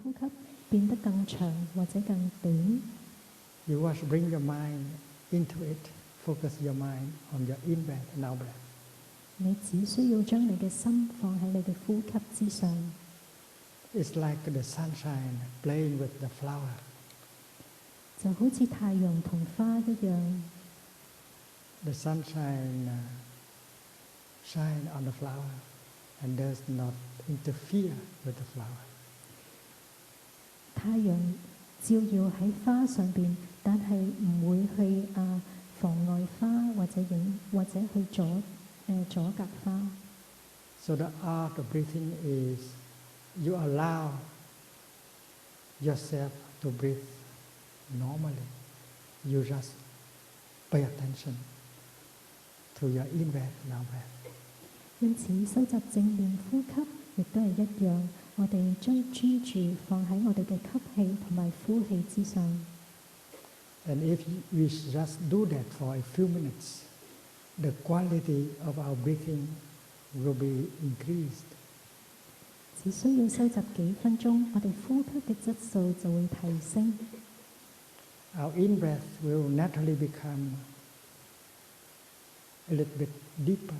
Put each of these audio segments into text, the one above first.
呼吸變得更長或者更短。You must bring your mind into it, focus your mind on your in breath and out breath. 你只需要將你嘅心放喺你嘅呼吸之上。It's like the sunshine playing with the flower. 就好似太陽同花一樣。The sunshine shine on the flower and does not interfere with the flower. 太陽照耀喺花上邊，但係唔會去妨礙花或者去阻隔花。So the art of breathing is you allow yourself to breathe normally. You just pay attention to your in breath and out breath. 因此，修習正面呼吸亦都係一樣，我哋將專注放喺我哋嘅吸氣同埋呼氣之上。And if we just do that for a few minutes, the quality of our breathing will be increased. 只需要修習幾分鐘，我哋呼吸嘅質素就會提升。Our in breath will naturally become a little bit deeper,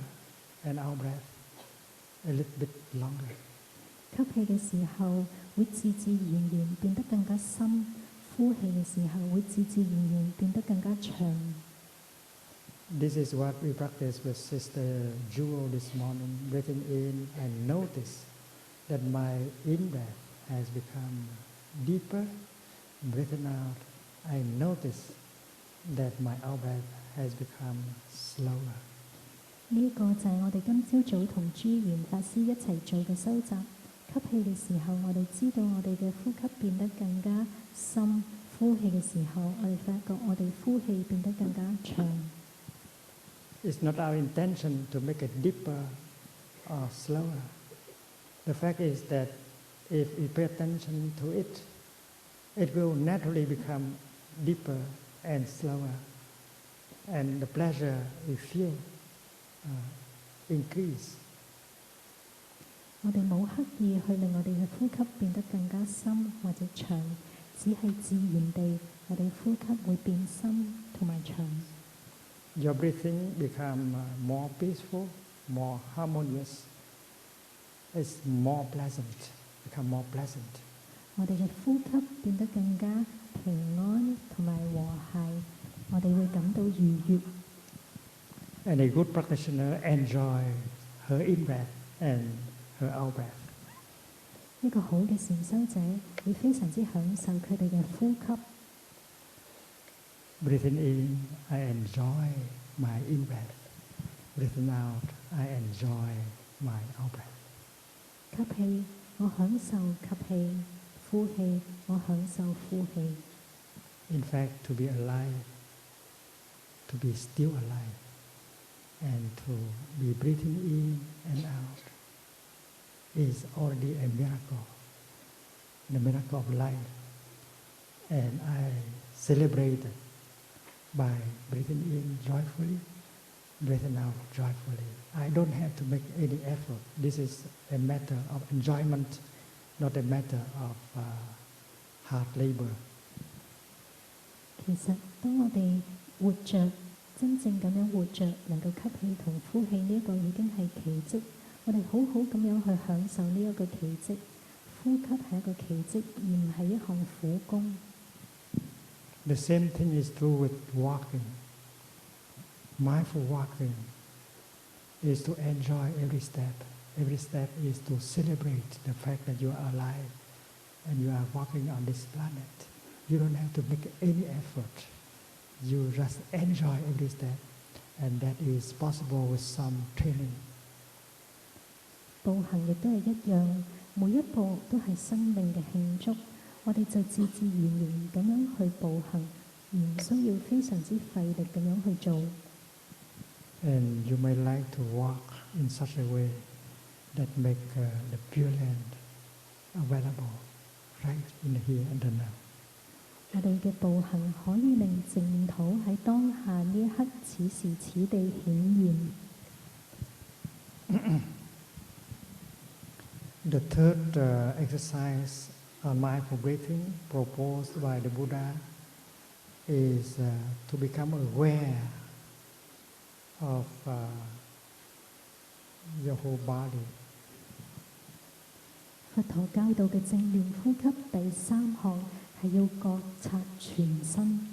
and our breath a little bit longer. 吸氣嘅時候會自自然然變得更加深，呼氣嘅時候會自自然然變得更加長。This is what we practice with Sister Jewel this morning, breathing in and notice that my in breath has become deeper, breathing out, I notice that my out breath has become slower. 呢一個就係我哋今朝早同朱元法師一齊做嘅修習。吸氣嘅時候，我哋知道我哋嘅呼吸變得更加深；呼氣嘅時候，我哋發覺我哋呼氣變得更加長。It's not our intention to make it deeper or slower. The fact is that if we pay attention to it, it will naturally become deeper and slower, and the pleasure we feel increase. 我哋冇刻意去令我哋嘅呼吸變得更加深或者長，只係自然地，我哋呼吸會變深同埋長。Your breathing become more peaceful, more harmonious. It's more pleasant, become more pleasant. 我哋嘅呼吸變得更加平安同埋和諧，我哋會感到愉悅。And a good practitioner enjoy her in breath and her out breath. 一個好嘅禪修者會非常之享受佢哋嘅呼吸。Breathing in, I enjoy my in breath. Breathing out, I enjoy my out breath. 吸氣，我享受吸氣；呼氣，我享受呼氣。In fact, to be alive, to be still alive, and to be breathing in and out is already a miracle, the miracle of life. And I celebrate it by breathing in joyfully, breathing out joyfully. I don't have to make any effort. This is a matter of enjoyment, not a matter of hard labor. 其實，當我哋活着，真正咁樣活着，能夠吸氣同呼氣，呢一個已經係奇蹟。我哋好好咁樣去享受呢一個奇蹟。呼吸係一個奇蹟，而唔係一項苦工。The same thing is true with walking. Mindful walking is to enjoy every step. Every step is to celebrate the fact that you are alive and you are walking on this planet. You don't have to make any effort. You just enjoy every step, and that is possible with some training. 步行亦都係一樣，每一步都係生命嘅慶祝。我哋就自自然然咁樣去步行，而唔需要非常之費力咁樣去做。And you may like to walk in such a way that make the Pure Land available right in here and now. 我哋嘅步行可以令淨土喺當下呢一刻此時此地顯現。The third exercise mindful breathing proposed by the Buddha is to become aware of your whole body. 佛陀教導嘅正念呼吸第3項係要覺察全身。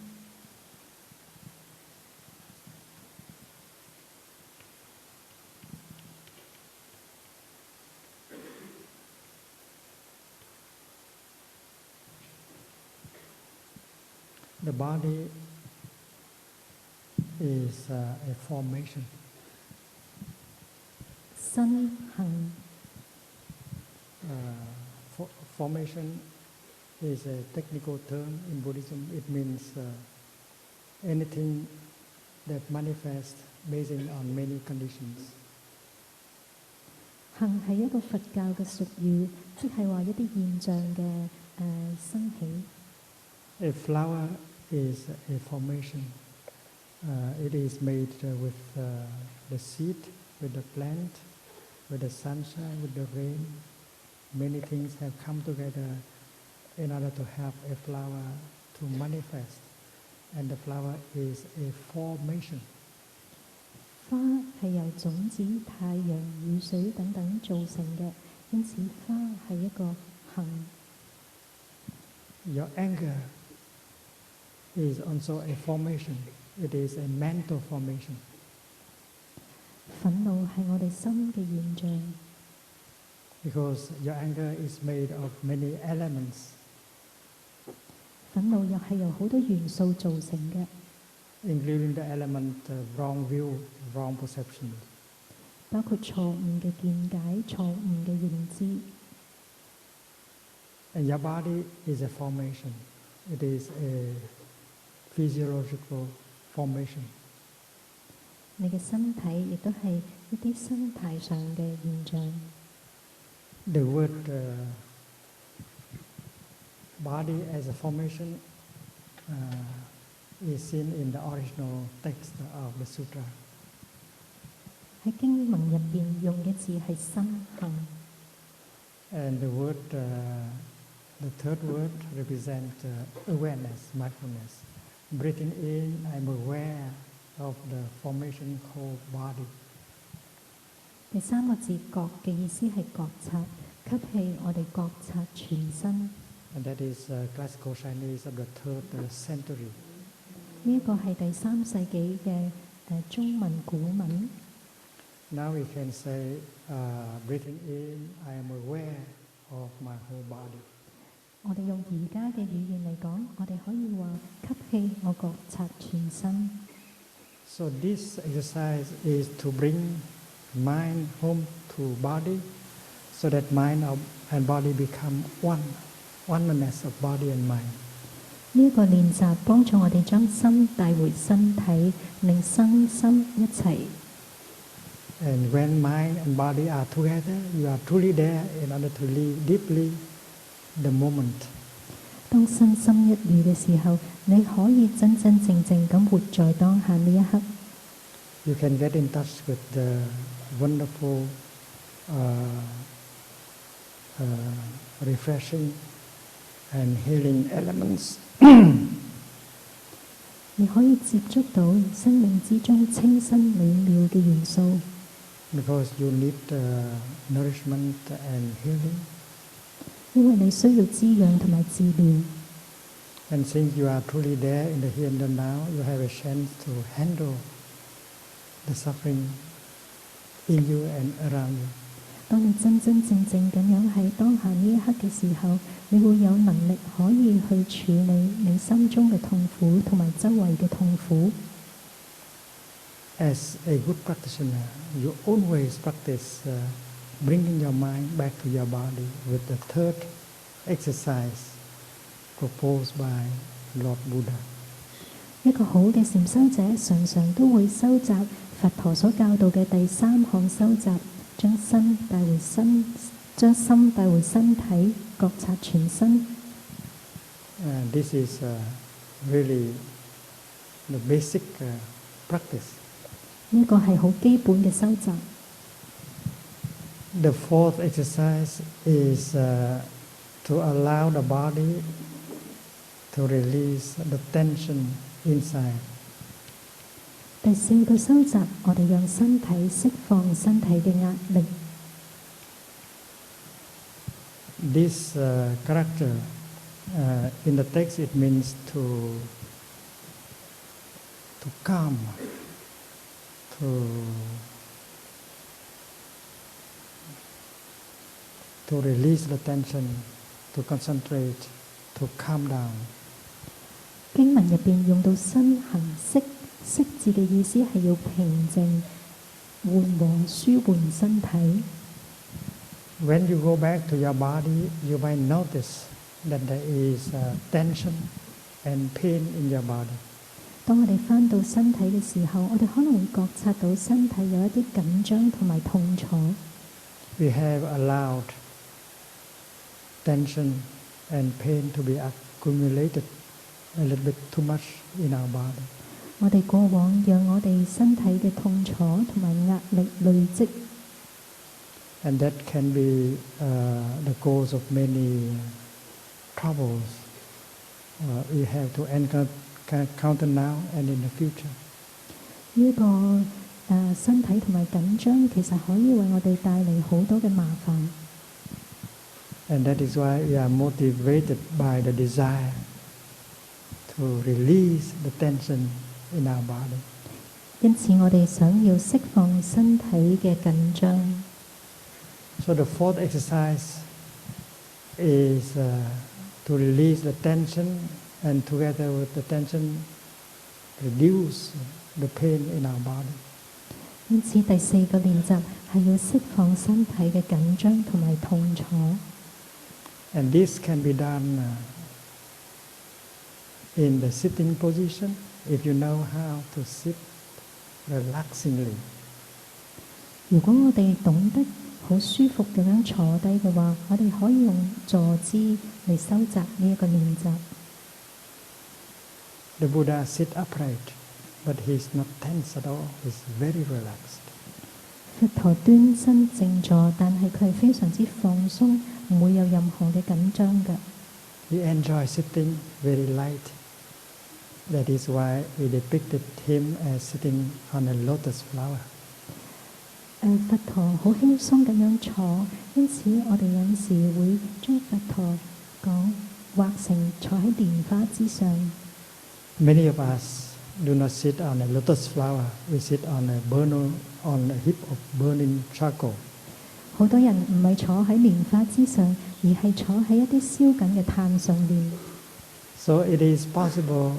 The body is a formation. 身行 Formation is a technical term in Buddhism. It means anything that manifests based on many conditions. 行係一個佛教嘅術語，即係話一啲現象嘅生起。A flower is a formation. It is made with the seed, with the plant, with the sunshine, with the rain. Many things have come together in order to help a flower to manifest. And the flower is a formation. 花係由種子、太陽、雨水等等造成嘅，因此花係一個行。Your anger is also a formation. It is a mental formation. 憤怒係我哋心嘅現象。Because your anger is made of many elements. 憤怒又係由好多元素造成嘅。Including the element wrong view, wrong perception. 包括錯誤嘅見解、錯誤嘅認知。And your body is a formation. It is a physiological formation. 你嘅身體亦都係一啲身體上嘅現象。The word body as a formation is seen in the original text of the sutra. 喺經文入邊用嘅字係身行。And the word, the third word represents awareness, mindfulness. Breathing in, I'm aware of the formation called body. 第3個字覺嘅意思係覺察，吸氣我哋覺察全身。And that is classical Chinese of the 3rd century. 呢一個係第3世紀嘅中文古文。Now we can say, breathing in, I am aware of my whole body. 我哋用而家嘅語言嚟講，我哋可以話吸氣我覺察全身。So this exercise is to bring mind home to body, so that mind and body become one, oneness of body and mind. 呢一個練習幫助我哋將心帶回身體，令身心一齊。And when mind and body are together, you are truly there in order to live deeply the moment. 當身心一遇嘅時候，你可以真真正正咁活在當下呢一刻。You can get in touch with the wonderful, refreshing and healing elements. 你可以接觸到生命之中清新美妙嘅元素。Because you need nourishment and healing. 因為你需要滋養同埋治療。And since you are truly there in the here and the now, you have a chance to handle the suffering in you and around you. 當你真真正正咁樣喺當下呢一刻嘅時候，你會有能力可以去處理你心中嘅痛苦同埋周圍嘅痛苦。As a good practitioner, you always practice bringing your mind back to your body with the 3rd exercise proposed by Lord Buddha. 一個好嘅禪修者常常都會收集佛陀所教導嘅第3項修習，將心帶回身體，覺察全身。This is really the basic practice. 呢個係好基本嘅修習。The 4th exercise is to allow the body to release the tension inside. 第四個修習，我哋讓身體釋放身體嘅壓力。This character, in the text it means to calm, to release the tension, to concentrate, to calm down. 經文入邊用到身行識，識字嘅意思係要平靜、緩和、舒緩身體。When you go back to your body, you might notice that there is tension and pain in your body. 當我哋返到身體嘅時候，我哋可能會覺察到身體有一啲緊張同埋痛楚。We have allowed tension and pain to be accumulated a little bit too much in our body. 我哋過往讓我哋身體嘅痛楚同埋壓力累積。And that can be the cause of many troubles we have to encounter now and in the future. 呢個身體同埋緊張，其實可以為我哋帶嚟好多嘅麻煩。And that is why we are motivated by the desire to release the tension in our body. 因此，我哋想要釋放身體嘅緊張。So the fourth exercise is to release the tension and together with the tension reduce the pain in our body. 因此，第四個練習係要釋放身體嘅緊張同埋痛楚。And this can be done in the sitting position if you know how to sit relaxingly. 如果我哋懂得好舒服咁樣坐低嘅話，我哋可以用坐姿嚟收集呢一個練習。The Buddha sit upright, but he is not tense at all. He is very relaxed. 佛陀端身靜坐，但係佢係非常之放鬆，唔會有任何嘅緊張嘅。He enjoys sitting very light. That is why we depicted him as sitting on a lotus flower. 佛陀好輕鬆咁樣坐，因此我哋有時會將佛陀畫成坐喺蓮花之上。Many of us do not sit on a lotus flower. We sit on a heap of burning charcoal. 好多人唔係坐喺蓮花之上，而係坐喺一啲燒緊嘅炭上面。So it is possible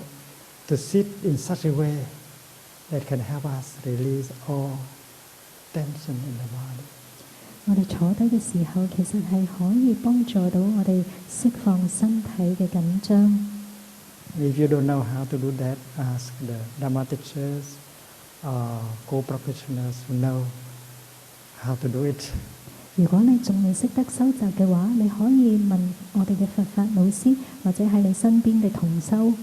to sit in such a way that can help us release all tension in the body. 我哋坐低嘅時候，其實係可以幫助到我哋釋放身體嘅緊張。If you don't know how to do that, ask the Dhamma teachers or co-practitioners who know how to do it. 如果你仲未識得收集嘅話，你可以問我哋嘅佛法老師，或者喺你身邊嘅同修。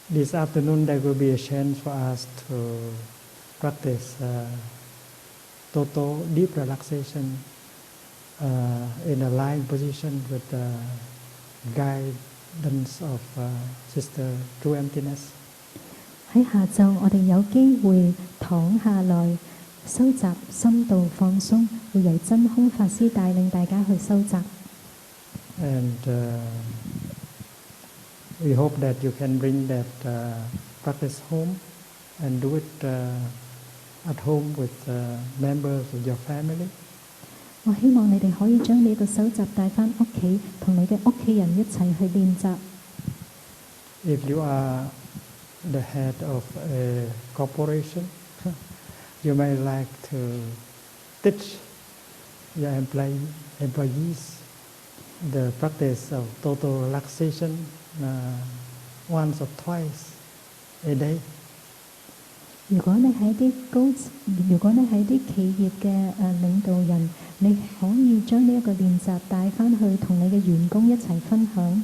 This afternoon there will be a chance for us to practice total deep relaxation in a lying position with the guidance of Sister True Emptiness. 喺下晝，我哋有機會躺下來收集深度放鬆，會由真空法師帶領大家去收集。And we hope that you can bring that practice home and do it at home with members of your family. 我希望你哋可以將呢個收集帶返屋企，同你嘅屋企人一齊去練習。If you are the head of a corporation, you may like to teach your employees the practice of total relaxation once or twice a day. 如果你係啲企業嘅領導人，你可以將呢一個練習帶返去同你嘅員工一齊分享。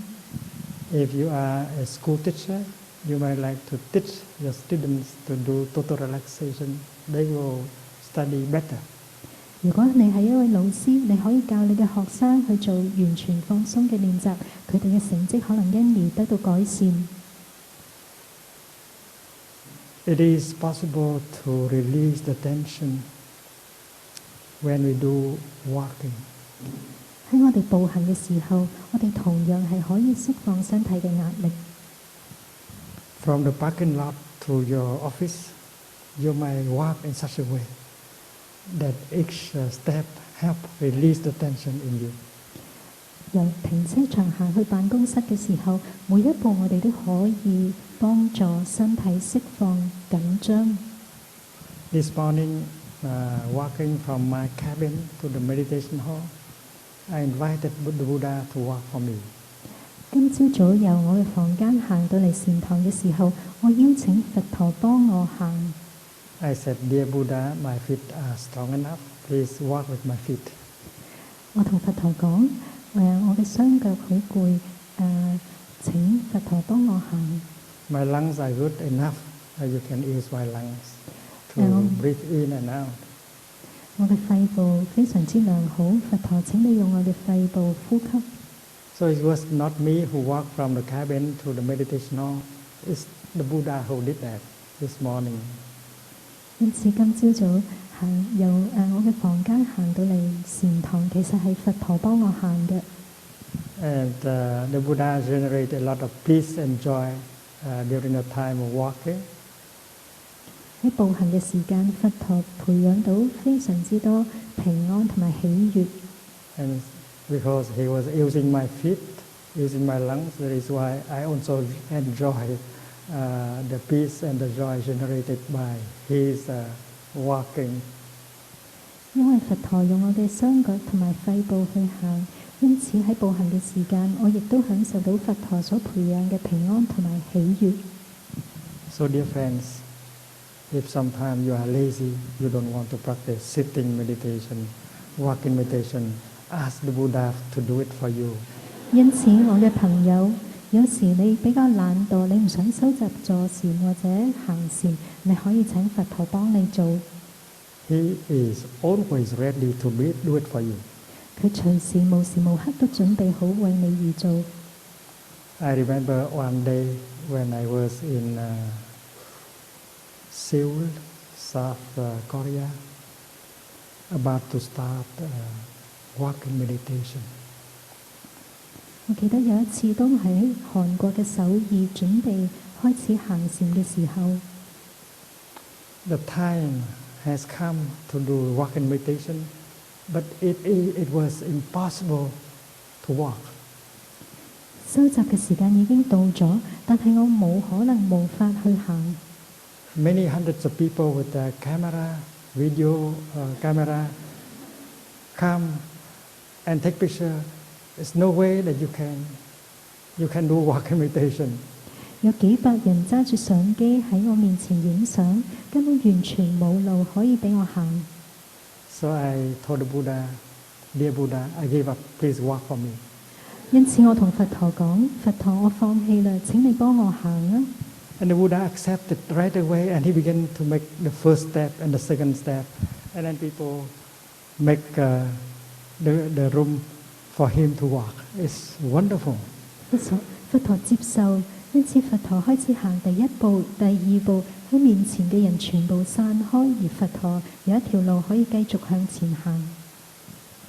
If you are a school teacher, you might like to teach your students to do total relaxation. They will study better. 如果你係一位老師，你可以教你嘅學生去做完全放鬆嘅練習，佢哋嘅成績可能因而得到改善。It is possible to release the tension when we do walking. 喺我哋步行嘅時候，我哋同樣係可以釋放身體嘅壓力。From the parking lot to your office, you may walk in such a way that each step help release the tension in you. 由停車場行去辦公室嘅時候，每一步我哋都可以幫助身體釋放緊張。This morning, walking from my cabin to the meditation hall, I invited the Buddha to walk for me. 今朝早由我嘅房間行到嚟禪堂嘅時候，我邀請佛陀幫我行。I said, "Dear Buddha, my feet are strong enough. Please walk with my feet." 我同佛陀講，我嘅雙腳好攰，請佛陀幫我行。My lungs are good enough. You can use my lungs to breathe in and out. 我嘅肺部非常之良好，佛陀請你用我嘅肺部呼吸。So it was not me who walked from the cabin to the meditation hall. It's the Buddha who did that this morning. 因此今朝早由我嘅房間行到嚟禪堂，其實係佛陀幫我行嘅。And the Buddha generated a lot of peace and joy during the time of walking. 喺步行嘅時間，佛陀培養到非常之多平安同埋喜悅。And because he was using my feet, using my lungs, that is why I also enjoy the peace and the joy generated by his walking. 因為佛陀用我嘅雙腳同埋肺部去行，因此喺步行嘅時間，我亦都享受到佛陀所培養嘅平安同埋喜悅。So dear friends, if sometimes you are lazy, you don't want to practice sitting meditation, walking meditation, ask the Buddha to do it for you. 因此，我嘅朋友，有時你比較懶惰，你唔想收集坐禪或者行禪，你可以請佛陀幫你做。He is always ready to do it for you. 佢隨時無時無刻都準備好為你而做。I remember one day when I was in Seoul, South Korea, about to start walking meditation. 我記得有一次都喺韓國嘅首爾準備開始行禪嘅時候， The time has come to do walking meditation, but it was impossible to walk. 收集嘅時間已經到咗，但係我冇可能無法去行。Many hundreds of people with a camera, video camera, come and take picture. There's no way that you can do walking meditation. 有幾百人揸住相機喺我面前影相，根本完全冇路可以俾我行。So I told the Buddha, "Dear Buddha, I give up. Please walk for me." 因此我同佛陀講：佛陀，我放棄啦，請你幫我行啊！ And the Buddha accepted right away, and he began to make the first step and the second step, and then people make the room for him to walk. It's wonderful. 佛陀接受，因此佛陀開始行第一步、第二步，喺面前嘅人全部散開，而佛陀有一條路可以繼續向前行。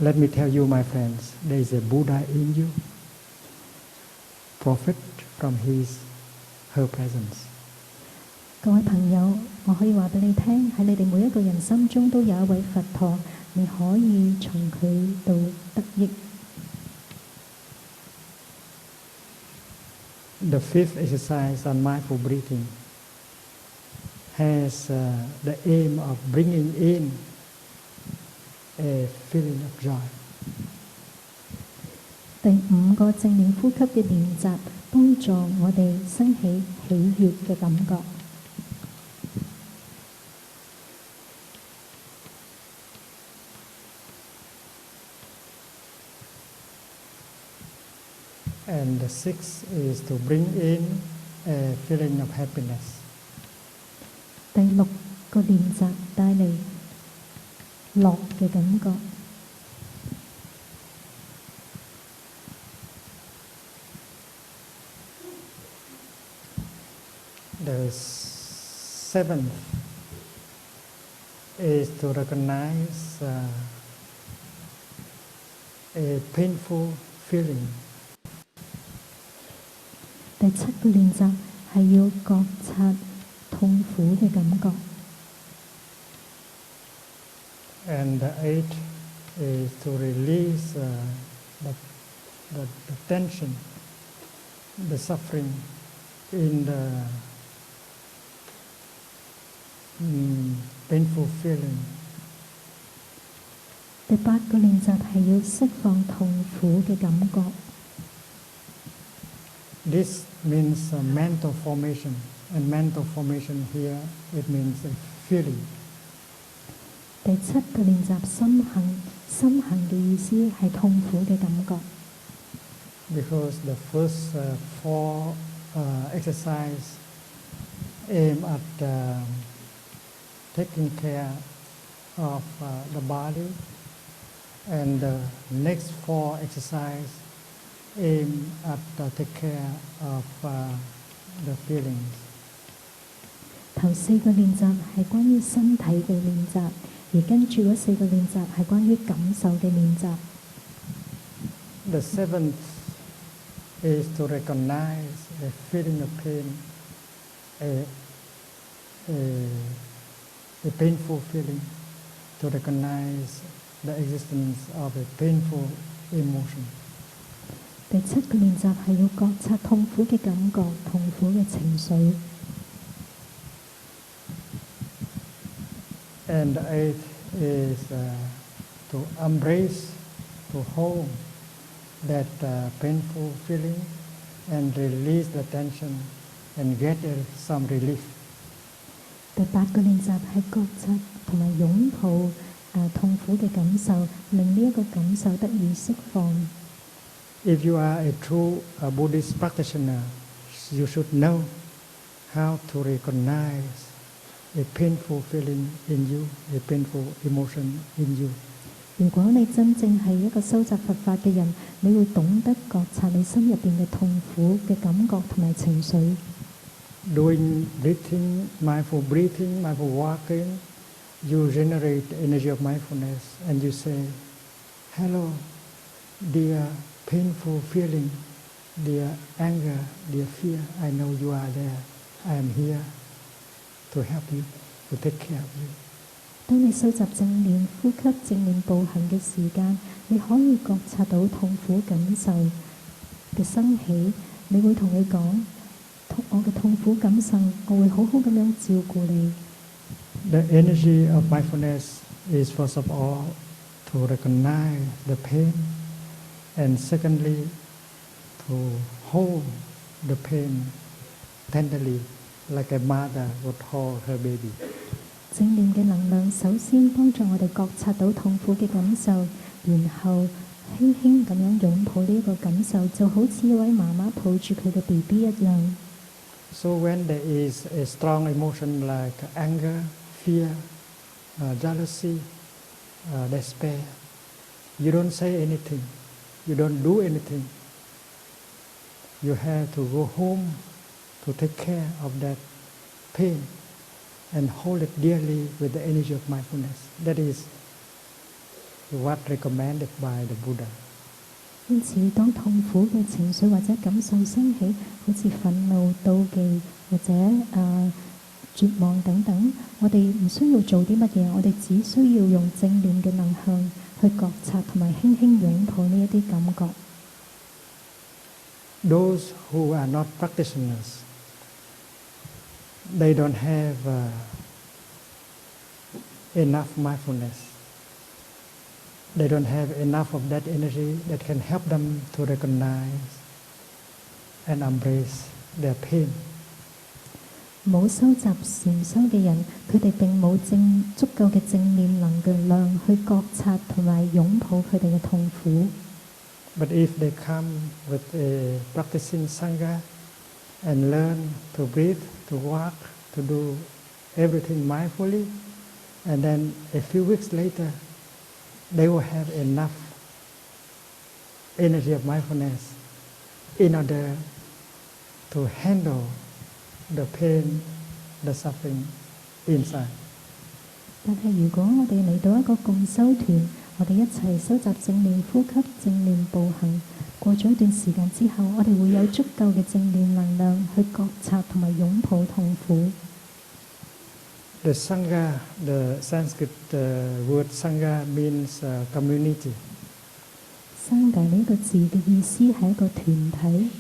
Let me tell you, my friends, there is a Buddha in you. Profit from her presence. 各位朋友，我可以話俾你聽，喺你哋每一個人心中都有一位佛陀，你可以從佢度得益。The fifth exercise on mindful breathing has the aim of bringing in a feeling of joy. 第五個正念呼吸嘅練習，幫助我哋生起喜悅嘅感覺。And the sixth is to bring in a feeling of happiness. 第六個練習帶嚟樂嘅感覺。The seventh is to recognize a painful feeling. 第七個練習係要覺察痛苦嘅感覺。And the eighth is to release the tension, the suffering in the painful feeling. 第八個練習係要釋放痛苦嘅感覺。This means mental formation, and mental formation here it means a feeling. 第七個練習心行，心行嘅意思係痛苦嘅感覺。Because the first four exercise aim at taking care of the body, and the next four exercise aim at take care of the feelings. 頭四個練習係關於身體嘅練習，而跟住嗰四個練習係關於感受嘅練習。The seventh is to recognize a feeling of pain, a painful feeling, to recognize the existence of a painful emotion. 第七個練習係要覺察痛苦嘅感覺、痛苦嘅情緒。And the eighth is to embrace, to hold that painful feeling and release the tension and get some relief. 第八個練習係覺察同埋擁抱痛苦嘅感受，令呢一個感受得以釋放。If you are a true Buddhist practitioner, you should know how to recognize a painful feeling in you, a painful emotion in you. 如果你真正係一個修習佛法嘅人，你會懂得覺察你心入邊嘅痛苦嘅感覺同埋情緒。Doing mindful breathing, mindful walking, you generate the energy of mindfulness and you say, hello, dear painful feeling, dear anger, dear fear, I know you are there. I am here to help you, to take care of you. 當你修習正念呼吸、正念步行嘅時間，你可以覺察到痛苦感受嘅生起，你會同你講：我嘅痛苦感受，我會好好咁樣照顧你。The energy of mindfulness is first of all to recognize the pain, and secondly to hold the pain tenderly, like a mother would hold her baby. 正念嘅能量首先幫助我哋覺察到痛苦嘅感受，然後輕輕咁樣擁抱呢一個感受，就好似一位媽媽抱住佢嘅 BB 一樣。So when there is a strong emotion like anger, fear, jealousy, despair, you don't say anything, you don't do anything. You have to go home to take care of that pain and hold it dearly with the energy of mindfulness. That is what recommended by the Buddha. 因此，當痛苦嘅情緒或者感受升起，好似憤怒、妒忌或者絕望等等，我哋唔需要做啲乜嘢，我哋只需要用正念嘅能量去覺察同埋輕輕擁抱呢一啲感覺。Those who are not practitioners, they don't have enough mindfulness. They don't have enough of that energy that can help them to recognize and embrace their pain. 冇修習禪修嘅人，佢哋並冇足夠嘅正念能量去覺察同埋擁抱佢哋嘅痛苦。But if they come with a practicing Sangha and learn to breathe, to walk, to do everything mindfully, and then a few weeks later they will have enough energy of mindfulness in order to handle the pain, the suffering inside. 但係如果我哋嚟到一個共修團，我哋一齊收集正念呼吸、正念步行，過咗一段時間之後，我哋會有足夠嘅正念能量去覺察同埋擁抱痛苦。The Sangha, the Sanskrit word Sangha means community. Sangha 呢個字嘅意思係一個團體。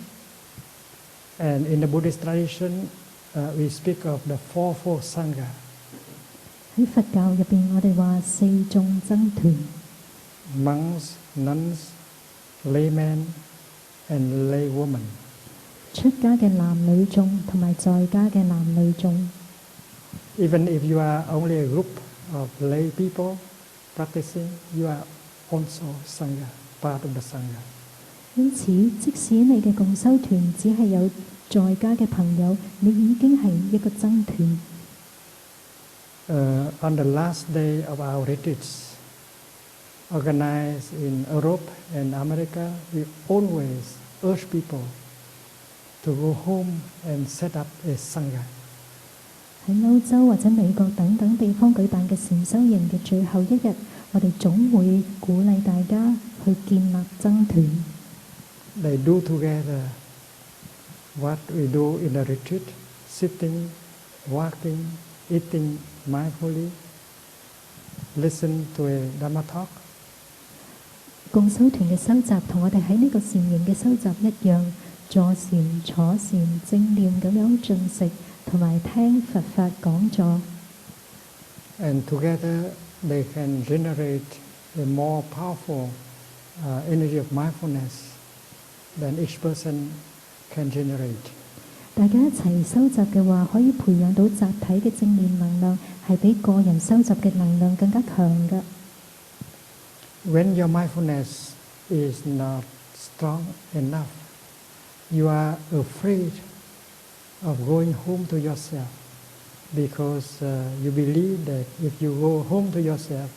And in the Buddhist tradition, we speak of the fourfold Sangha. 喺佛教入邊，我哋話四眾僧團 Monks, nuns, laymen, and laywomen. 出家嘅男女眾同埋在家嘅男女眾。Even if you are only a group of lay people practicing, you are also Sangha, part of the Sangha. 因此，即使你嘅共修團只係有在家嘅朋友，你已經係一個僧團。On the last day of our retreats, organized in Europe and America, we always urge people to go home and set up a Sangha. 喺歐洲或者美國等等地方舉辦嘅禪修營嘅最後一日，我哋總會鼓勵大家去建立僧團。They do together what we do in the retreat, sitting, walking, eating mindfully, listen to a Dhamma talk. 共修團嘅修習同我哋喺呢個禪營嘅修習一樣，坐禪、坐禪、正念咁樣進食，同埋聽佛法講座。And together they can generate a more powerful energy of mindfulness than each person can generate. 大家一齊修習嘅話，可以培養到集體嘅正面能量，係比個人修習嘅能量更加強嘅。When your mindfulness is not strong enough, you are afraid of going home to yourself because you believe that if you go home to yourself,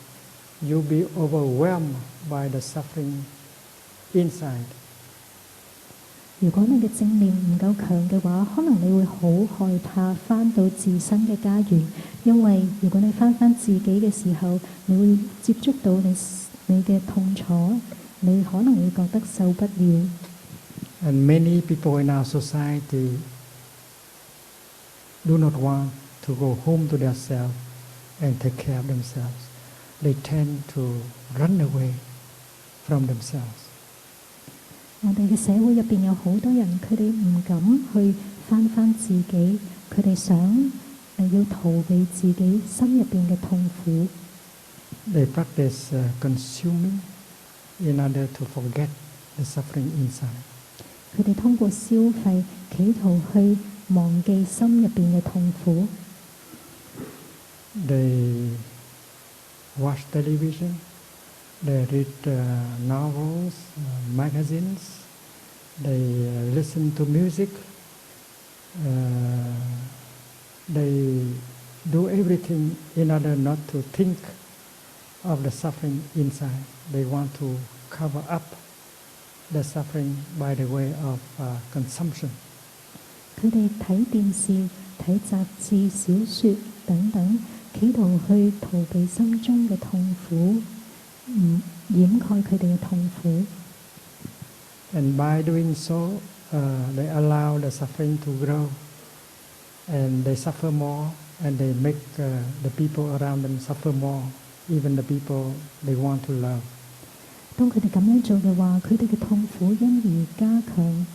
you'll be overwhelmed by the suffering inside. 如果你嘅正念唔夠強嘅話，可能你會好害怕返到自身嘅家園，因為如果你返自己嘅時候，你會接觸到你嘅痛楚，你可能會覺得受不了。And many people in our society do not want to go home to themselves and take care of themselves. They tend to run away from themselves. 我哋嘅社會入邊有好多人，佢哋唔敢去返自己，佢哋想要逃避自己心入邊嘅痛苦。They practice consuming in order to forget the suffering inside. 佢哋通過消費，企圖去忘記心入邊嘅痛苦。They watch television. They read novels, magazines. They listen to music. They do everything in order not to think of the suffering inside. They want to cover up the suffering by the way of consumption. 佢哋睇電視、睇雜誌、小説等等，企圖去逃避心中嘅痛苦。掩蓋佢哋嘅痛苦。And by doing so, they allow the suffering to grow, and they suffer more, and they make the people around them suffer more, even the people they want to love. 當佢哋咁樣做嘅話，佢哋嘅痛苦因而加強，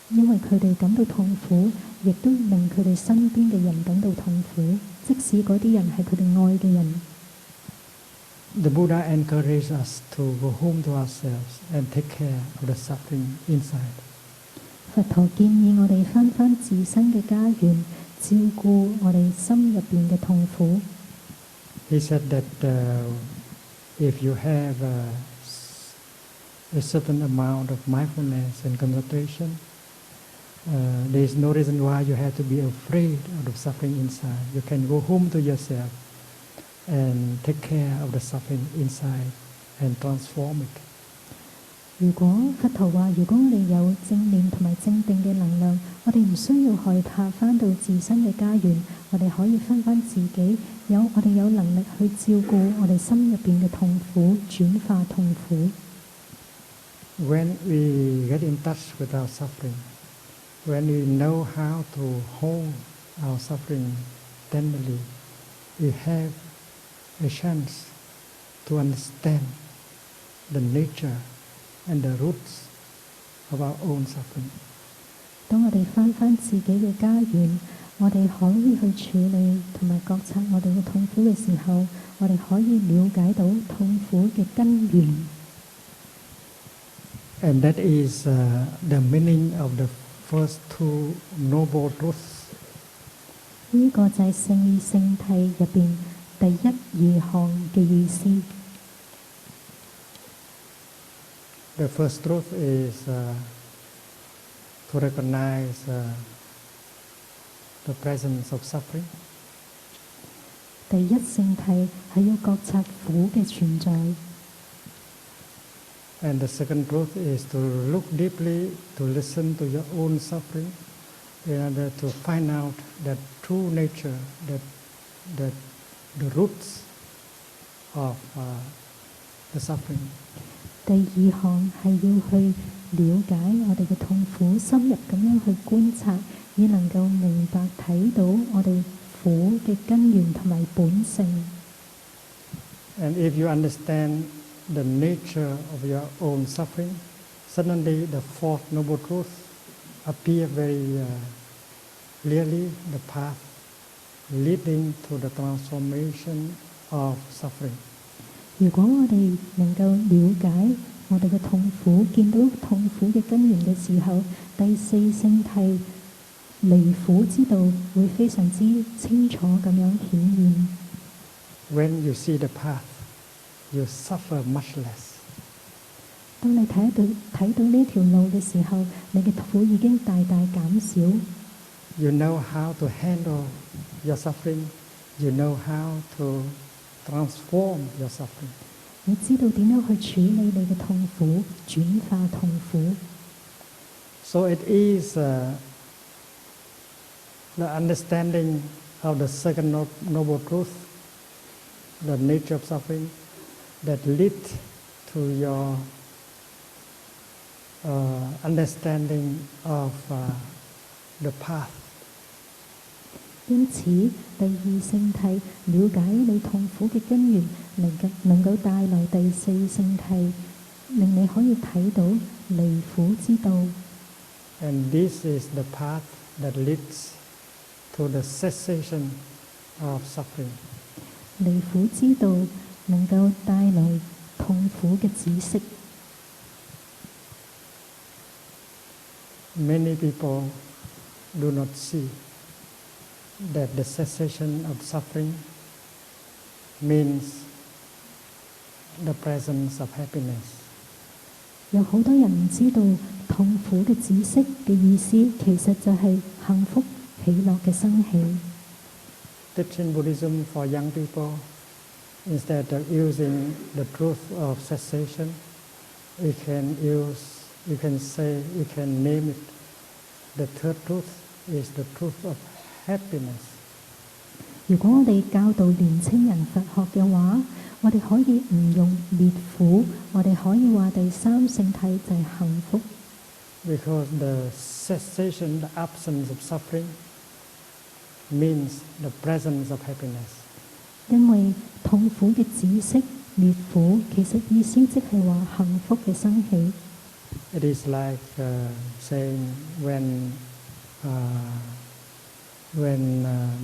因為佢哋感到痛苦，亦都令佢哋身邊嘅人感到痛苦，即使嗰啲人係佢哋愛嘅人。The Buddha encouraged us to go home to ourselves and take care of the suffering inside. 佛陀建議我哋返自身嘅家園，照顧我哋心入邊嘅痛苦。He said that if you have a certain amount of mindfulness and concentration, there is no reason why you have to be afraid of the suffering inside. You can go home to yourself and take care of the suffering inside and transform it. 如果佛陀話，如果我哋有正念同埋正定嘅能量，我哋唔需要害怕返到自身嘅家園，我哋可以返自己，我哋有能力去照顧我哋心入邊嘅痛苦，轉化痛苦。When we get in touch with our suffering, when we know how to hold our suffering tenderly, we have a chance to understand the nature and the roots of our own suffering. 當我哋返自己嘅家園，我哋可以去處理同埋覺察我哋嘅痛苦嘅時候，我哋可以了解到痛苦嘅根源。And that is the meaning of the first two noble truths. 呢個就係聖義聖諦入邊第一二項嘅意思。The first truth is to recognize the presence of suffering. 第一聖諦係要覺察苦嘅存在。And the second truth is to look deeply, to listen to your own suffering, in order to find out that true nature, that the roots of the suffering. 第二項係要去了解我哋嘅痛苦，深入咁樣去觀察，以能夠明白睇到我哋苦嘅根源同埋本性。And if you understand the nature of your own suffering, suddenly the fourth noble truth appear very clearly, the path leading to the transformation of suffering. 如果我哋能夠了解我哋嘅痛苦，見到痛苦嘅根源嘅時候，第四聖諦離苦之道會非常之清楚咁樣顯現。When you see the path, you suffer much less. 當你睇到呢條路嘅時候，你嘅苦已經大大減少。You know how to handle your suffering. You know how to transform your suffering. 你知道點樣去處理你嘅痛苦，轉化痛苦。So it is the understanding of the second noble truth, the nature of suffering, that lead to your understanding of the path. 因此，第二聖諦了解你痛苦嘅根源，能夠帶來第四聖諦，令你可以睇到離苦之道。And this is the path that leads to the cessation of suffering. 離苦之道能夠帶來痛苦嘅止息。Many people do not see that the cessation of suffering means the presence of happiness. 有好多人唔知道痛苦嘅止息嘅意思，其實就係幸福喜樂嘅生起。Teaching Buddhism for young people, instead of using the truth of cessation, we can name it. The third truth is the truth of happiness. 如果我哋教導年青人佛學嘅話，我哋可以唔用滅苦，我哋可以話第三聖諦就係幸福。Because the cessation, the absence of suffering, means the presence of happiness. 因為痛苦嘅止息、滅苦，其實意思即係話幸福嘅生起。It is like saying when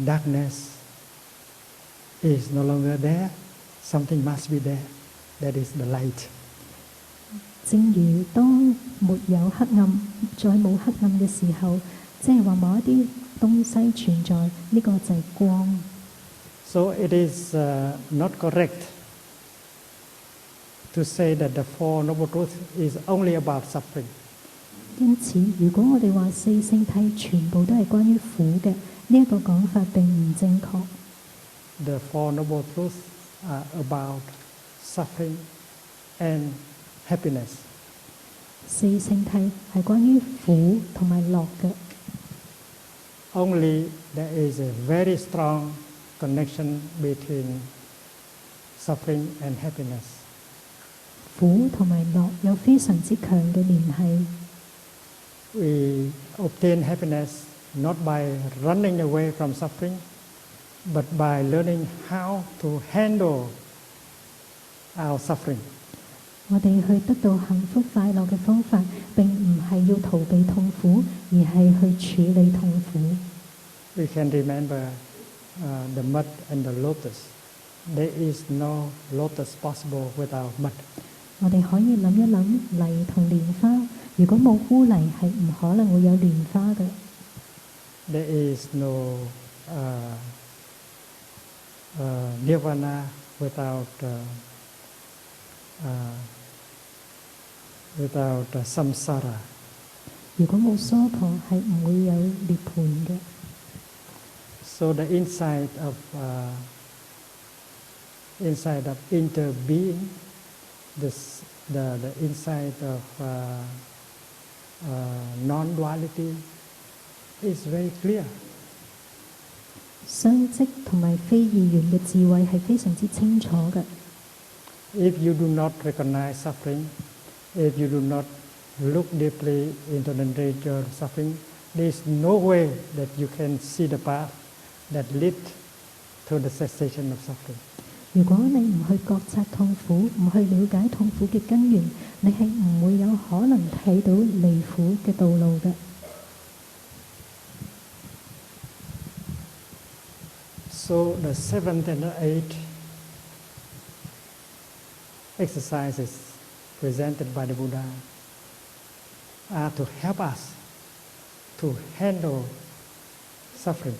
darkness is no longer there, something must be there. That is the light. 正如當沒有黑暗，再冇黑暗嘅時候，即係話某一啲東西存在，呢個就係光。So it is not correct to say that the Four Noble Truths is only about suffering. 因此，如果我哋話四聖諦全部都係關於苦嘅，呢一個講法並唔正確。The Four Noble Truths are about suffering and happiness. 四聖諦係關於苦同埋樂嘅。Only there is a very strong connection between suffering and happiness. 苦同埋樂有非常之強嘅聯繫。We obtain happiness not by running away from suffering, but by learning how to handle our suffering. 我哋去得到幸福快樂嘅方法，並唔係要逃避痛苦，而係去處理痛苦。We can remember the mud and the lotus. There is no lotus possible without mud. 我哋可以諗一諗泥同蓮花，如果冇污泥，係唔可能會有蓮花嘅。There is no Nirvana without samsara. 如果冇娑婆，係唔會有涅槃嘅。So the insight of interbeing, the insight of non-duality is very clear. 相即同埋非二元嘅智慧係非常之清楚嘅。If you do not recognize suffering, if you do not look deeply into the nature of suffering, there is no way that you can see the path that leads to the cessation of suffering. 如果你唔去覺察痛苦，唔去了解痛苦嘅根源，你係唔會有可能睇到離苦嘅道路嘅。So the 7th and the 8th exercises presented by the Buddha are to help us to handle suffering.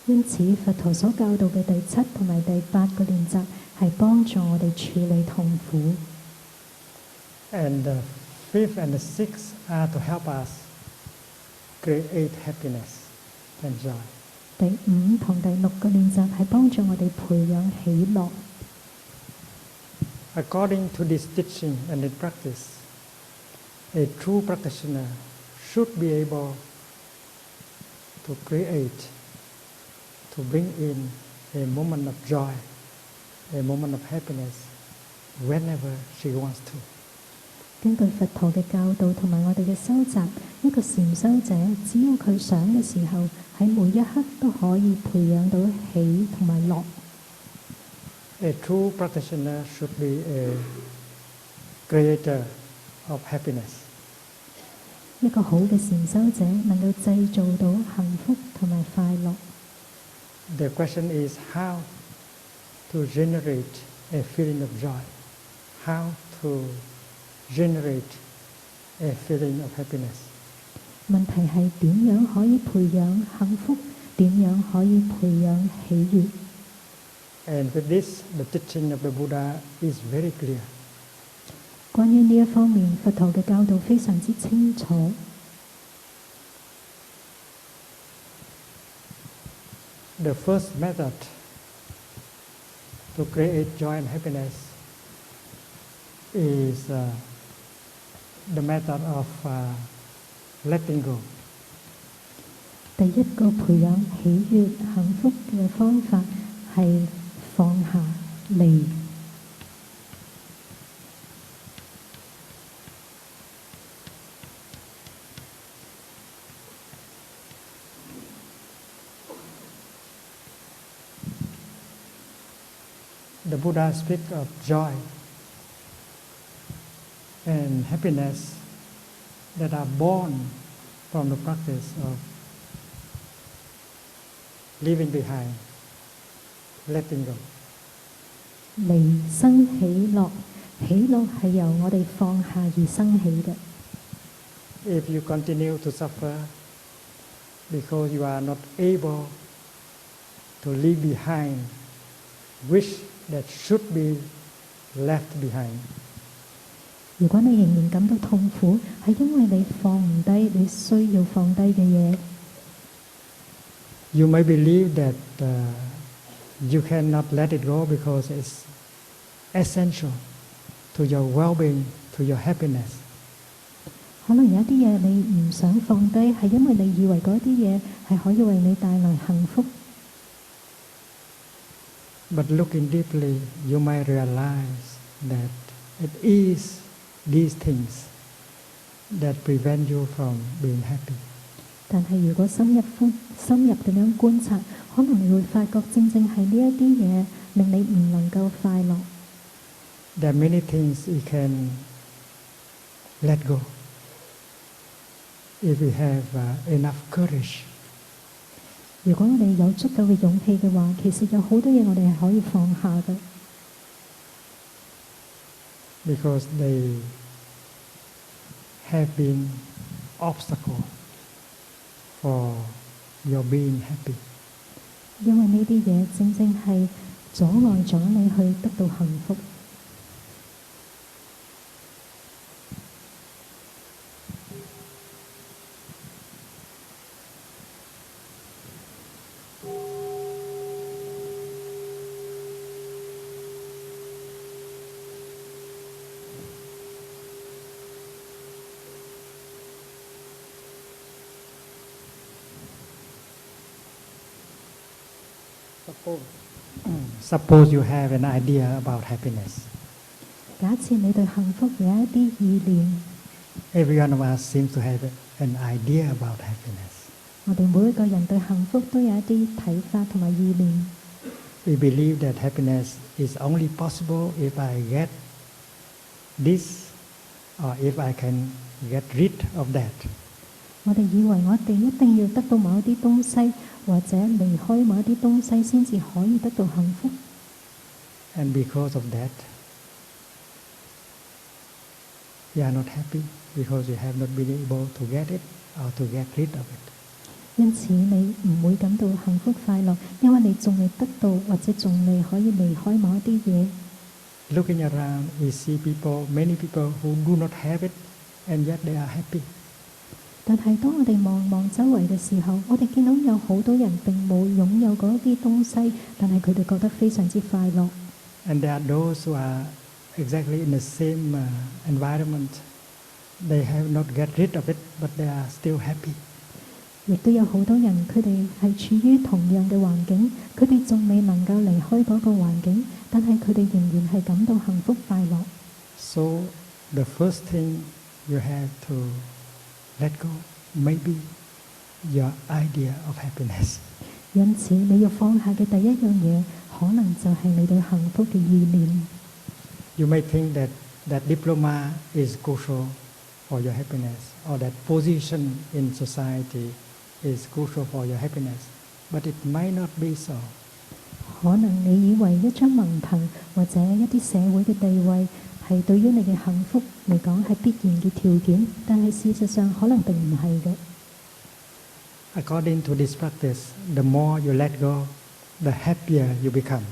因此，佛陀所教導嘅第7同埋第8個練習係幫助我哋處理痛苦。And the 5th and the 6th are to help us create happiness and joy. 第5同第6個練習係幫助我哋培養喜樂。According to this teaching and in practice, a true practitioner should be able to create, to bring in a moment of joy, a moment of happiness, whenever she wants to. 根據佛陀嘅教導同埋我哋嘅修習，一個禪修者只要佢想嘅時候，喺每一刻都可以培養到喜同埋樂。A true practitioner should be a creator of happiness. 一個好嘅禪修者能夠製造到幸福同埋快樂。The question is how to generate a feeling of joy, how to generate a feeling of happiness. 問題係點樣可以培養幸福？點樣可以培養喜悅？ And with this, the teaching of the Buddha is very clear. 關於呢一方面，佛陀嘅教導非常之清楚。The first method to create joy and happiness is the method of letting go. 第一個培養喜悅、幸福嘅方法係放下離。The Buddha speaks of joy and happiness that are born from the practice of leaving behind, letting go. 離生喜樂，喜樂係由我哋放下而生起嘅。If you continue to suffer because you are not able to leave behind wish that should be left behind, 如果你仍然感到痛苦，係因為你放唔低你需要放低嘅嘢。you may believe that you cannot let it go because it's essential. to your well-being, to your happiness. 可能有一啲嘢你唔想放低，係因為你以為嗰啲嘢係可以為你帶來幸福。But looking deeply, you might realize that it is these things that prevent you from being happy. 但係如果深入咁樣觀察，可能你會發覺正正係呢一啲嘢令你唔能夠快樂。There are many things we can let go if we have enough courage. 如果我哋有足夠嘅勇氣嘅話，其實有好多嘢我哋係可以放下嘅。Because they have been obstacle for your being happy. 因為呢啲嘢正正係阻礙咗你去得到幸福。Suppose you have an idea about happiness. 假設你對幸福有一啲意念， Every one of us seems to have an idea about happiness. 我哋每一個人對幸福都有一啲睇法同埋意念。We believe that happiness is only possible if I get this or if I can get rid of that. 我哋以為我哋一定要得到某一啲東西，或者離開某一啲東西先至可以得到幸福。And because of that, we are not happy because we have not been able to get it or to get rid of it. 因此你唔會感到幸福快樂，因為你仲未得到或者仲未可以離開某一啲嘢。Looking around, we see many people who do not have it, and yet they are happy. 但係當我哋望望周圍嘅時候，我哋見到有好多人並冇擁有嗰啲東西，但係佢哋覺得非常之快樂。And there are those who are exactly in the same environment. They have not get rid of it, but they are still happy. 亦都有好多人，佢哋係處於同樣嘅環境，佢哋仲未能夠離開嗰個環境，但係佢哋仍然係感到幸福快樂。So the first thing you have to let go maybe your idea of happiness. 因此你要放下嘅第一樣嘢，可能就係你對幸福嘅意念。You may think that diploma is crucial for your happiness, or that position in society is crucial for your happiness, but it might not be so. 可能你以為一張文憑或者一啲社會嘅地位係對於你嘅幸福嚟講係必然嘅條件，但係事實上可能並唔係嘅。According to this practice, the more you let go, the happier you become.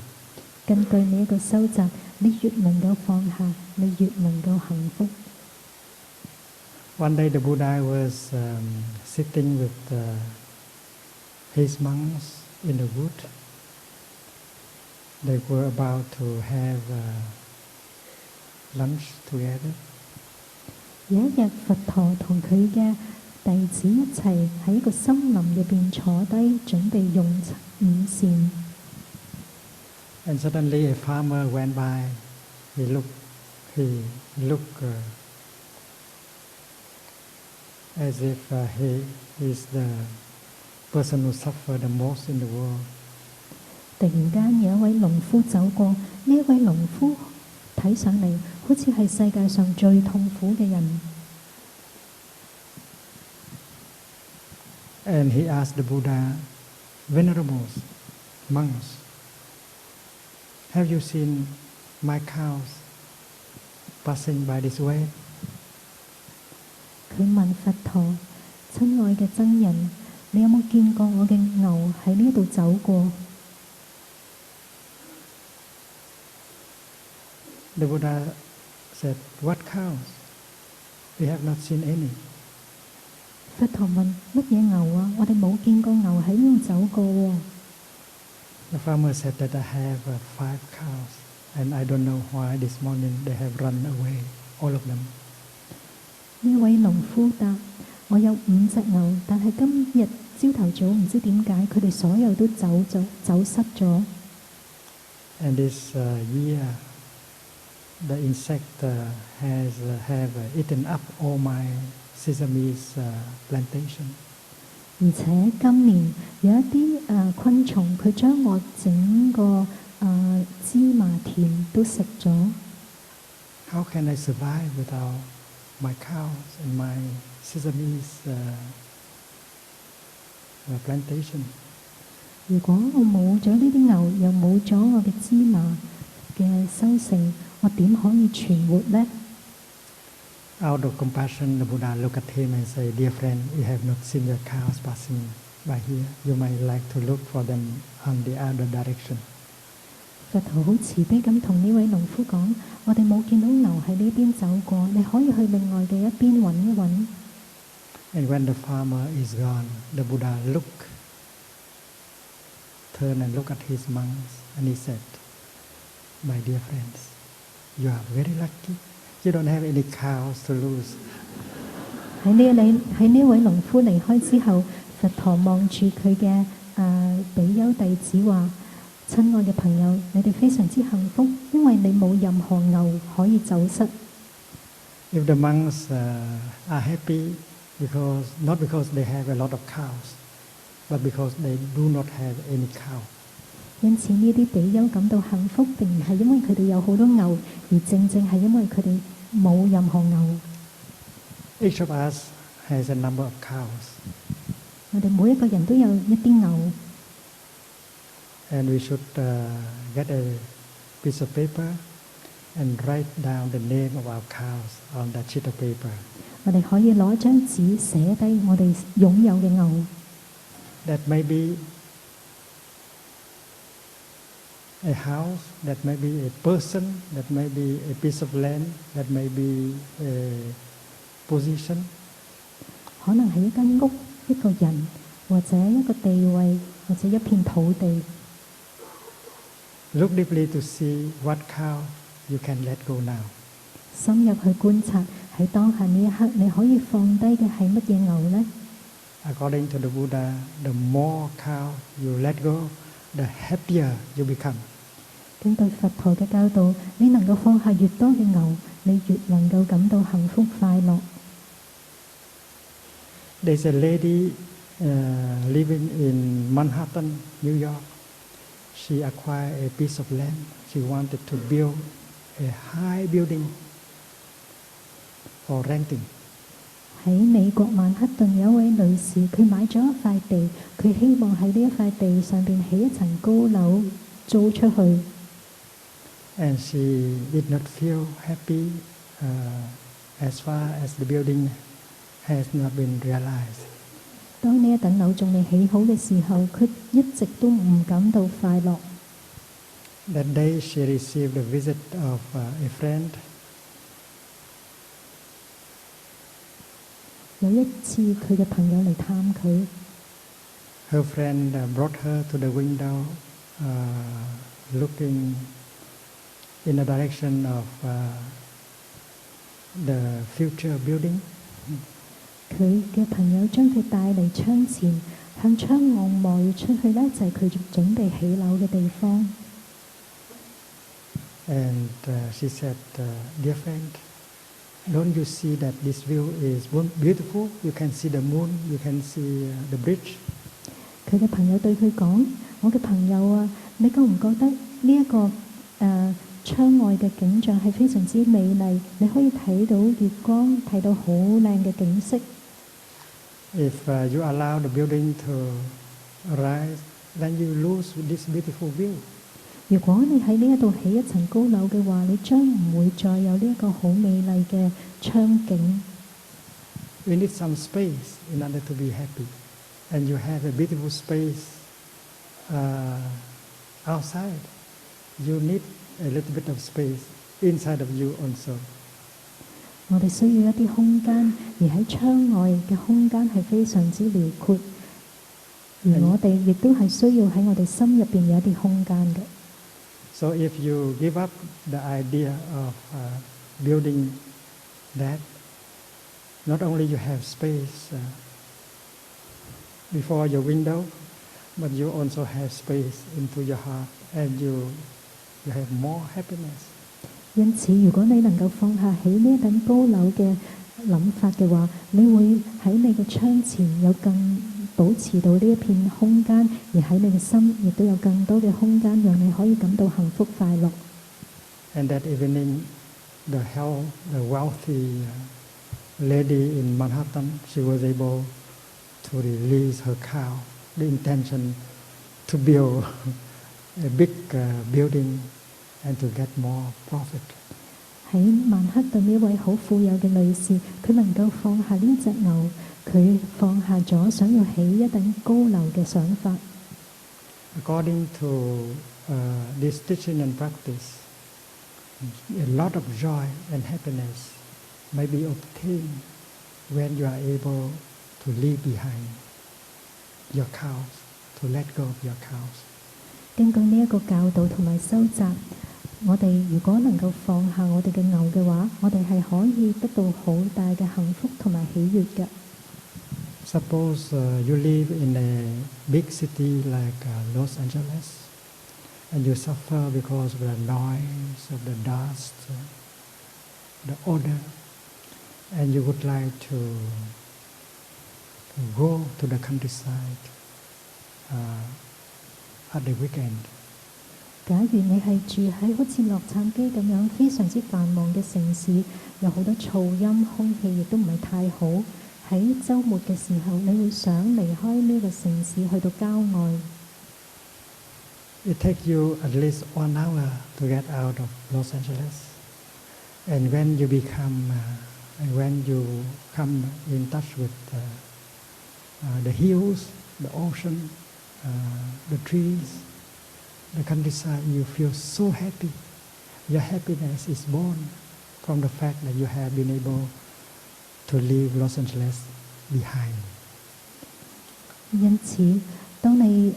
根據你一個修習，你越能夠放下，你越能夠幸福。One day the Buddha was sitting with his monks in the wood. They were about to have lunch together. 有一日，佛陀同佢嘅弟子一齊喺一個森林入邊坐低，準備用午膳。And suddenly a farmer went by. He looked as if he is the person who suffered the most in the world. 突然間有一位農夫走過，呢一位農夫睇上嚟好似係世界上最痛苦嘅人。And he asked the Buddha, "Venerables, monks, have you seen my cows passing by this way?" 佢問佛陀：親愛嘅僧人，你有冇見過我嘅牛喺呢度走過？ The Buddha said, "What cows? We have not seen any." 佛陀問：乜嘢牛啊？我哋冇見過牛喺呢度走過喎。 The farmer said that I have 5 cows. and I don't know why this morning they have run away, all of them. 呢位農夫答：我有5隻牛，但係今日朝頭早唔知點解佢哋所有都走失咗。And this year, the insect have eaten up all my sesame plantation. 而且今年有一啲昆蟲，佢將我整個芝麻田都食咗。How can I survive without my cows and my sesame plantation? 如果我冇咗呢啲牛，又冇咗我嘅芝麻嘅收成，我點可以存活呢？ Out of compassion, the Buddha looked at him and said, "Dear friend, you have not seen your cows passing by here. You might like to look for them on the other direction." 佛陀好慈悲咁同呢位農夫講：我哋冇見到牛喺呢邊走過，你可以去另外嘅一邊揾一揾。And when the farmer is gone, the Buddha turned and looked at his monks, and he said, "My dear friends, you are very lucky. You don't have any cows to lose." 喺呢位農夫離開之後，佛陀望住佢嘅比丘弟子話：親愛嘅朋友，你哋非常之幸福，因為你冇任何牛可以走失。If the monks are happy not because they have a lot of cows, but because they do not have any cow. 因此呢啲比丘感到幸福，並唔係因為佢哋有好多牛，而正係因為佢哋冇任何牛。Each of us has a number of cows. 我哋每一個人都有一啲牛。And we should get a piece of paper and write down the name of our cows on that sheet of paper. 我哋可以攞張紙寫低我哋擁有嘅牛。That may be a house, that may be a person, that may be a piece of land, that may be a position. 可能係一間屋、一個人，或者一個地位，或者一片土地。Look deeply to see what cow you can let go now. 深入去觀察，喺當下呢一刻，你可以放低嘅係乜嘢牛呢？ According to the Buddha, the more cow you let go, the happier you become. 根據佛陀嘅教導，你能夠放下越多嘅牛，你越能夠感到幸福快樂。There's a lady living in Manhattan, New York. She acquired a piece of land. She wanted to build a high building for renting. 喺美國曼克頓有一位女士，佢買咗一塊地，佢希望喺呢一塊地上邊起一層高樓租出去。And she did not feel happy as far as the building has not been realized. 當呢一棟樓仲未起好嘅時候，佢一直都唔感到快樂。That day she received a visit of a friend. 有一次佢嘅朋友嚟探佢。Her friend brought her to the window, looking in the direction of the future building. 佢嘅朋友將佢帶嚟窗前，向窗望出去呢，就係佢準備起樓嘅地方。And she said, "Dear friend, don't you see that this view is beautiful? You can see the moon, you can see the bridge." 佢嘅朋友對佢講：我嘅朋友啊，你覺唔覺得呢一個窗外嘅景象係非常之美麗？你可以睇到月光，睇到好靚嘅景色。If you allow the building to rise, then you lose this beautiful view. 如果你喺呢一度起一層高樓嘅話，你將唔會再有呢一個好美麗嘅窗景。We need some space in order to be happy, and you have a beautiful space outside. You need a little bit of space inside of you also. 我哋需要一啲空間，而喺窗外嘅空間係非常之遼闊，而我哋亦都係需要喺我哋心入邊有一啲空間嘅。So if you give up the idea of building that, not only you have space before your window, but you also have space into your heart, and you have more happiness. 因此，如果你能夠放下起呢一等高樓嘅諗法嘅話，你會喺你嘅窗前有更保持到呢一片空間，而喺你嘅心亦都有更多嘅空間，讓你可以感到幸福快樂。And that evening, the wealthy lady in Manhattan, she was able to release her cow. The intention to build a big building and to get more profit. 喺曼克頓呢位好富有嘅女士，佢能夠放下呢隻牛，佢放下咗想要起一等高樓嘅想法。According to this teaching and practice, a lot of joy and happiness may be obtained when you are able to leave behind your cows, to let go of your cows. 經過呢一個教導同埋修習，我哋如果能夠放下我哋嘅牛嘅話，我哋係可以得到好大嘅幸福同埋喜悅嘅。Suppose you live in a big city like Los Angeles, and you suffer because of the noise, of the dust, the odor, and you would like to go to the countryside at the weekend. 假如你係住喺好似洛杉磯咁樣非常之繁忙嘅城市，有好多噪音，空氣亦都唔係太好。喺週末嘅時候，你會想離開呢個城市去到郊外。It takes you at least 1 hour to get out of Los Angeles, and when you come in touch with the hills, the ocean, the trees, the countryside, you feel so happy. Your happiness is born from the fact that you have been able to leave Los Angeles behind. 因此，當你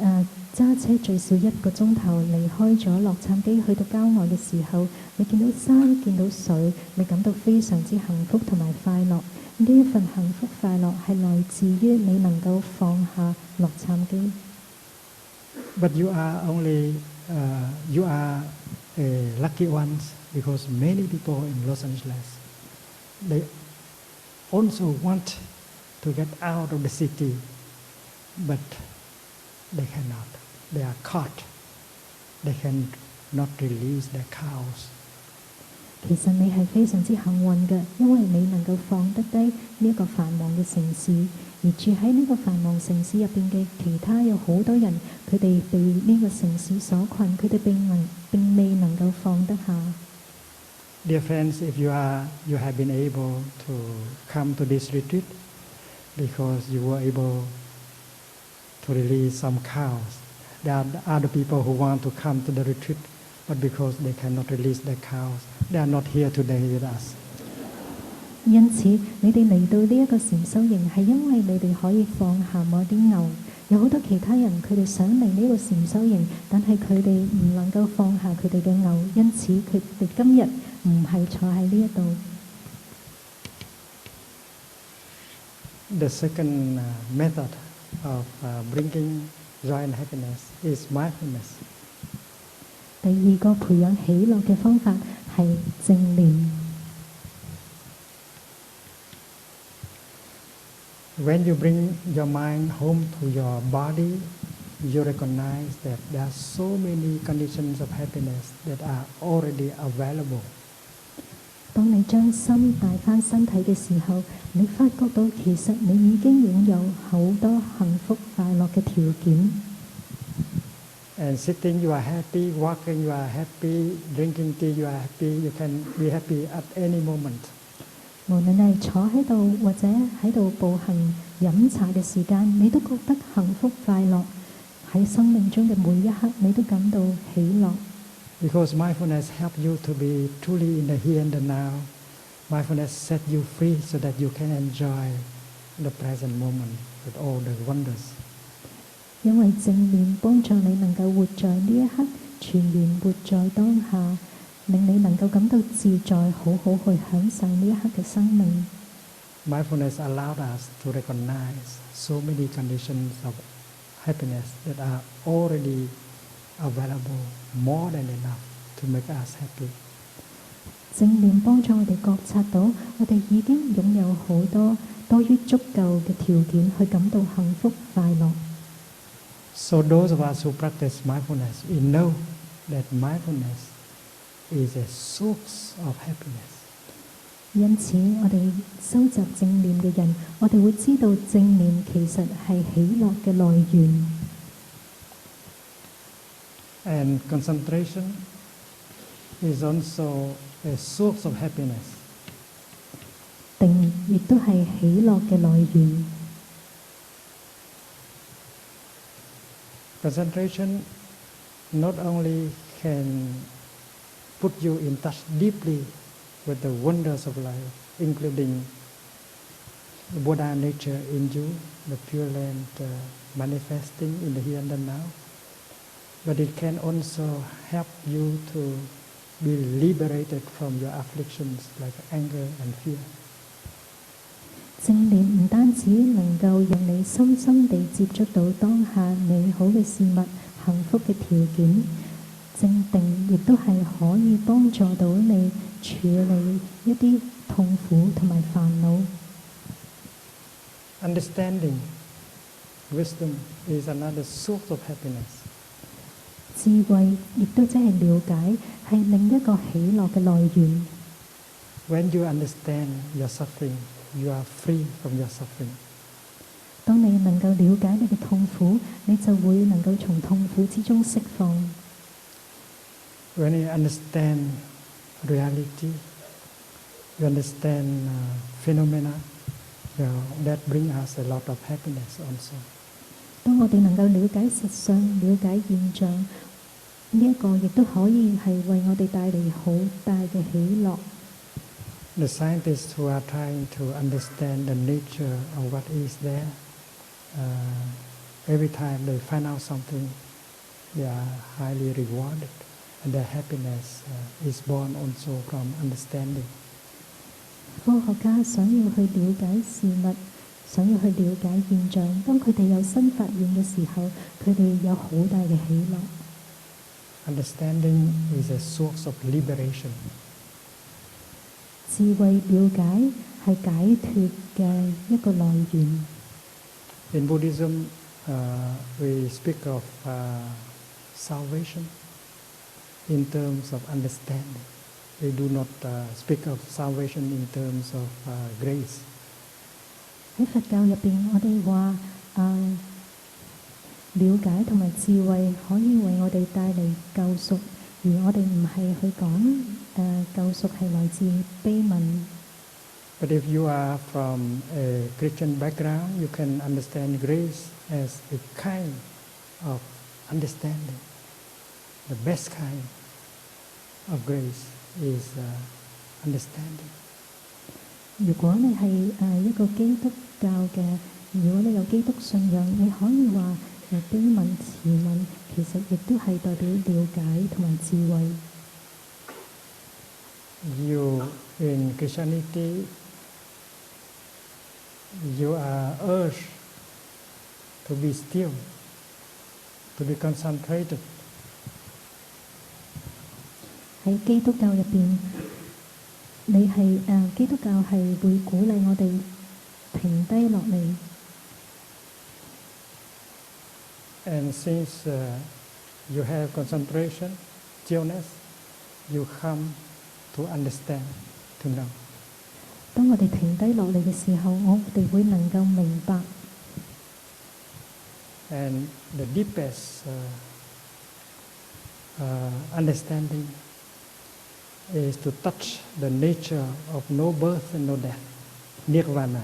揸車最少1個鐘頭離開咗洛杉磯去到郊外嘅時候，你見到山，見到水，你感到非常之幸福同埋快樂。呢一份幸福快樂係來自於你能夠放下洛杉磯。But you are lucky ones, because many people in Los Angeles, they also want to get out of the city, but they cannot. They are caught. They cannot release their cows. 其實你係非常之幸運嘅，因為你能夠放得低呢一個繁忙嘅城市，而住喺呢個繁忙城市入邊嘅其他有好多人，佢哋被呢個城市所困，佢哋並未能夠放得下。Dear friends, if you have been able to come to this retreat because you were able to release some cows, there are other people who want to come to the retreat, but because they cannot release their cows, they are not here today with us. 因此，你哋嚟到呢一個禪修營，係因為你哋可以放下某啲牛。有好多其他人，佢哋想嚟呢個禪修營，但係佢哋唔能夠放下佢哋嘅牛，因此佢哋今日唔係坐喺呢一度。The second method of bringing joy and happiness is mindfulness. 第二個培養喜樂嘅方法係正念。When you bring your mind home to your body, you recognize that there are so many conditions of happiness that are already available. 當你將心帶返身體嘅時候，你發覺到其實你已經擁有好多幸福快樂嘅條件。And sitting, you are happy. Walking, you are happy. Drinking tea, you are happy. You can be happy at any moment. 無論你係坐喺度或者喺度步行飲茶嘅時間，你都覺得幸福快樂。喺生命中嘅每一刻，你都感到喜樂。Because mindfulness helps you to be truly in the here and the now. Mindfulness sets you free so that you can enjoy the present moment with all the wonders. 因為正念幫助你能夠活在呢一刻，全然活在當下，令你能夠感到自在，好好去享受呢一刻嘅生命。Mindfulness allowed us to recognize so many conditions of happiness that are already available, more than enough to make us happy. 正念幫助我哋覺察到，我哋已經擁有好多於足夠嘅條件去感到幸福快樂。So those of us who practice mindfulness, we know that mindfulness is a source of happiness. 因此，我哋收集正念嘅人，我哋會知道正念其實係喜樂嘅來源。And concentration is also a source of happiness. 定亦都係喜樂嘅來源。Concentration not only can put you in touch deeply with the wonders of life, including the Buddha nature in you, the Pure Land manifesting in the here and the now, but it can also help you to be liberated from your afflictions like anger and fear. 正念唔單止能夠讓你深深地接觸到當下美好嘅事物、幸福嘅條件，正定亦都係可以幫助到你處理一啲痛苦同埋煩惱。Understanding, wisdom is another source of happiness. 智慧亦都即係了解，係另一個喜樂嘅來源。When you understand your suffering, you are free from your suffering. 當你能夠了解你嘅痛苦，你就會能夠從痛苦之中釋放。When you understand reality, you understand phenomena, that brings us a lot of happiness also. 當我哋能夠了解實相、了解現象，呢一個亦都可以係為我哋帶嚟好大嘅喜樂。The scientists who are trying to understand the nature of what is there, every time they find out something, they are highly rewarded, and their happiness is born also from understanding. 科學家想要去了解事物，想要去了解現象，當佢哋有新發現嘅時候，佢哋有好大嘅喜樂。Understanding is a source of liberation. 智慧了解係解脫嘅一個來源。In Buddhism, we speak of salvation in terms of understanding. We do not speak of salvation in terms of grace. 喺佛教入邊，我哋話了解同埋智慧可以為我哋帶嚟救贖，而我哋唔係去講救贖係來自悲憫。But if you are from a Christian background, you can understand grace as a kind of understanding. The best kind of grace is understanding. 如果你係一個基督教嘅，如果你有基督信仰，你可以話悲憫慈憫其實亦都係代表了解同埋智慧。You in Christianity, you are urged to be still, to be concentrated. 喺基督教入邊，你係基督教係會鼓勵我哋停低落嚟。And since you have concentration, stillness, you come to understand, to know. 當我哋停低落嚟嘅時候，我哋會能夠明白。And the deepest understanding is to touch the nature of no birth and no death, Nirvana.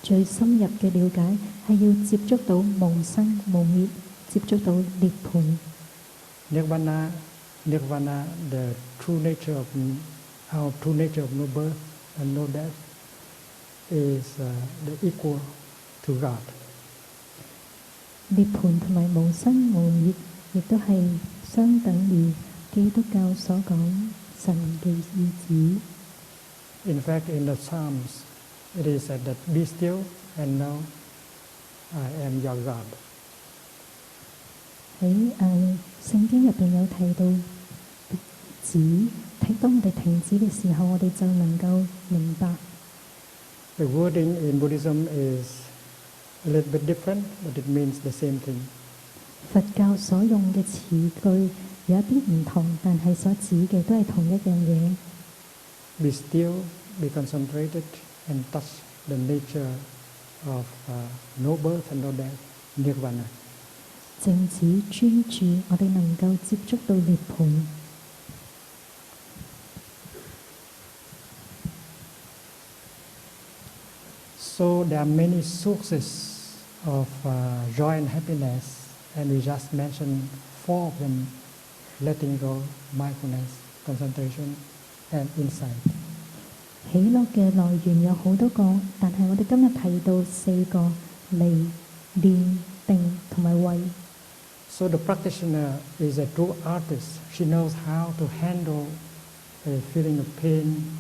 最深入嘅了解係要接觸到無生無滅，接觸到涅槃。Nirvana, the true nature of our true nature of no birth and no death, is the equal to God. 涅槃同埋無生無滅，亦都係相等於基督教所講神嘅意志。In fact, in the Psalms, it is said that be still and know I am your God. 喺聖經入邊有提到當我哋停止嘅時候，我哋就能夠明白。The wording in Buddhism is a little bit different, but it means the same thing. 佛教所用嘅詞句有一啲唔同，但係所指嘅都係同一樣嘢。Be still, be concentrated, and touch the nature of no birth and no death, Nirvana. 靜止專注，我哋能夠接觸到涅槃。So there are many sources of joy and happiness, and we just mentioned 4 of them: letting go, mindfulness, concentration, and insight. 喜樂嘅來源有好多個，但係我哋今日提到4個：離、念、定同埋慧。So the practitioner is a true artist. She knows how to handle a feeling of pain,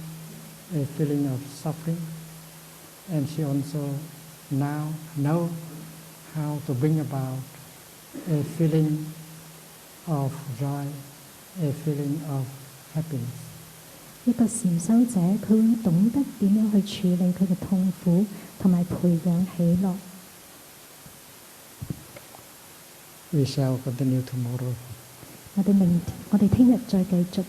a feeling of suffering, and she also now knows how to bring about a feeling of joy, a feeling of happiness. 一個禪修者，佢會懂得點樣去處理佢嘅痛苦，同埋培養喜樂。We shall continue tomorrow. 我哋聽日再繼續。